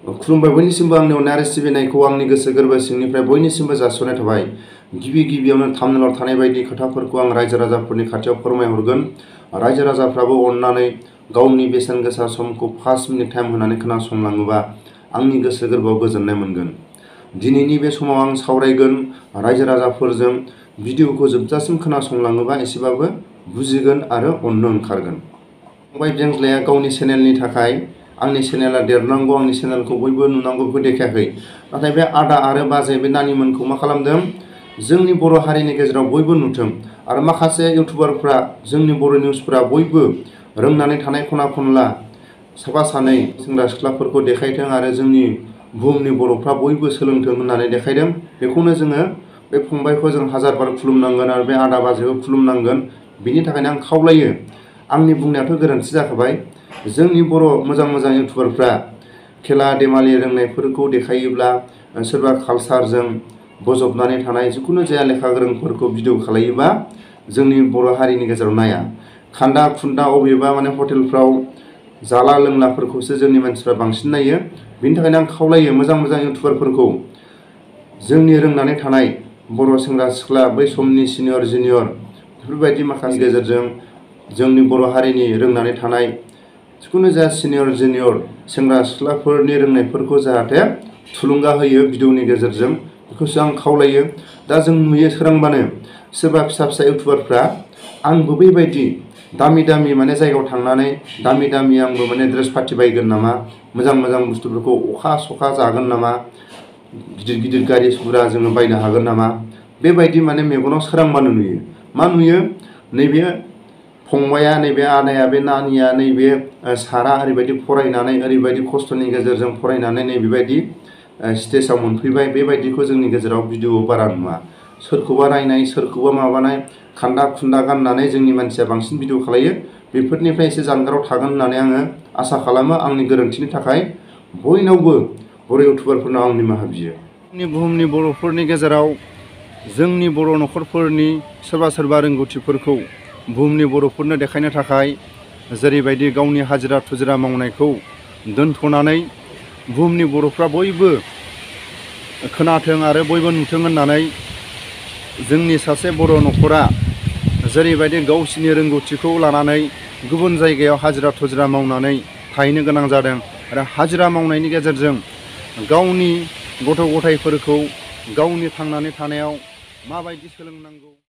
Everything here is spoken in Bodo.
खुलुमबाय बयनिसिमबो आंनि अननाय आरो सिबिनायखौ आंनि गोसो गोरबो सिंनिफ्राय बयनिसिमबो जासिहरनाय थाबाय। गिबियावनो थाम्बनेलाव थानाय बायदि खोथाफोरखौ आं रायजो राजाफोरनि खाथियाव फोरमायहरगोन। रायजो राजाफ्राबो अननानै गावनि बेसेन गोसा समखौ 5 मिनिट टाइम होनानै खोनासंलाङोबा आंनि गोसो गोरबोआव गोजोननाय मोनगोन। दिनैनि बे समाव आं सावरायगोन रायजो राजाफोरजों भिडिअखौ जोबजासिम खोनासंलाङोबा एसेबाबो बुजिगोन आरो अननो ओंखारगोन। फंबाय बेंज्लाया गावनि चेनेलनि थाखाय आंनि चेनेला देरनांगौ, आंनि चेनेलखौ बयबो नुनांगौ बेखौ देखायाखै। नाथाय बे आदा आरो बाजै बे नानिमोनखौ मा खालामदों, जोंनि बर' हारिनि गेजेराव बयबो नुथों आरो माखासे इउटुबारफ्रा जोंनि बर' निउसफ्रा बयबो रोंनानै थानाय खना खनला साफा सानै सेंग्रा सिख्लाफोरखौ देखायथों आरो जोंनि बुहुमनि बर'फ्रा बयबो सोलोंथों होननानै देखायदों। बेखौनो जोङो बे फंबायखौ जों हाजारबार खुलुमनांगोन आरो बे आदा बाजैखौ खुलुमनांगोन। बिनि थाखायनो आं खावलायो, आंनि बुंनायाथ' गोरोन्थि जाखाबाय। जोंनि बर' मोजां इउटुबारफ्रा खेला देमालि रोंनायफोरखौ देखायोब्ला, सोरबा कालसारजों बजबनानै थानाय जिखुनु जाया लेखा गोरोंफोरखौ भिडिअ खालायोबा जोंनि बर' हारिनि गेजेराव नाया। खान्दा खुन्दा अबेबा हटेलफ्राव जाला लोंलाफोरखौसो जोंनि मानसिफ्रा बांसिन नायो। बिनि थाखायनो आं खावलायो मोजां इउटुबारफोरखौ, जोंनि रोंनानै थानाय बर' सेंग्रा सिख्ला बै समनि सिनियर जुनियर बेफोरबायदि माखासे गेजेरजों जोंनि बर' हारिनि रोंनानै थानाय जिखुनु जाया सिनियर जुनियर सेंग्रा सिख्लाफोरनि रोंनायफोरखौ जाहाथे थुलुंगा होयो भिडिअनि गेजेरजों, बेखौसो आं खावलायो। दा जों नुयो सोरांबानो सोरबा फिसा इउटुबारफ्रा आंबो बेबायदि दामि जायगायाव थांनानै दामि आंबो ड्रेस पार्टि बायगोन नामा, मोजां बुस्थुफोरखौ अखा सखा जागोन नामा, गिदिर गारि सुरा जोङो बायनो हागोन नामा, बेबायदि मेगनाव सोरांबानो नुयो। मा नुयो, नैबे फंबाया, नैबे आदाया, बे नानिया, नैबे सारा ओरैबायदि फरायनानै ओरैबायदि खस्थ'नि गेजेरजों फरायनानै नैबेबायदि स्टेजाव मोनफैबाय। बेबायदिखौ जोंनि गेजेराव भिडिअ बारा नुवा। सोरखौबा रायनाय, सोरखौबा माबानाय, खान्दा खुन्दा गाननानै जोंनि मानसिया बांसिन भिडिअ खालायो। बेफोरनिफ्राय एसे जानगाराव थागोन होननानै आङो आसा खालामो। आंनि गोरोन्थिनि थाखाय बयनावबो बर' इउटुबारफोरनाव आं निमाहा बियो। जोंनि बुहुमनि बर'फोरनि गेजेराव जोंनि बर' न'खरफोरनि सोरबा रोंगौथिफोरखौ बुहुमनि बर'फोरनो देखायनो थाखाय जेरैबायदि गावनि हाजिरा थुजिरा मावनायखौ दोनथ'नानै बुहुमनि बर'फ्रा बयबो खोनाथों आरो बयबो नुथों होननानै जोंनि सासे बर' न'खरा जेरैबायदि गावसिनि रोंगौथिखौ लानानै गुबुन जायगायाव हाजिरा थुजिरा मावनानै थाहैनो गोनां जादों आरो हाजिरा मावनायनि गेजेरजों गावनि गथ' गथायफोरखौ गावनि थांनानै थानायाव माबायदि सोलोंनांगौ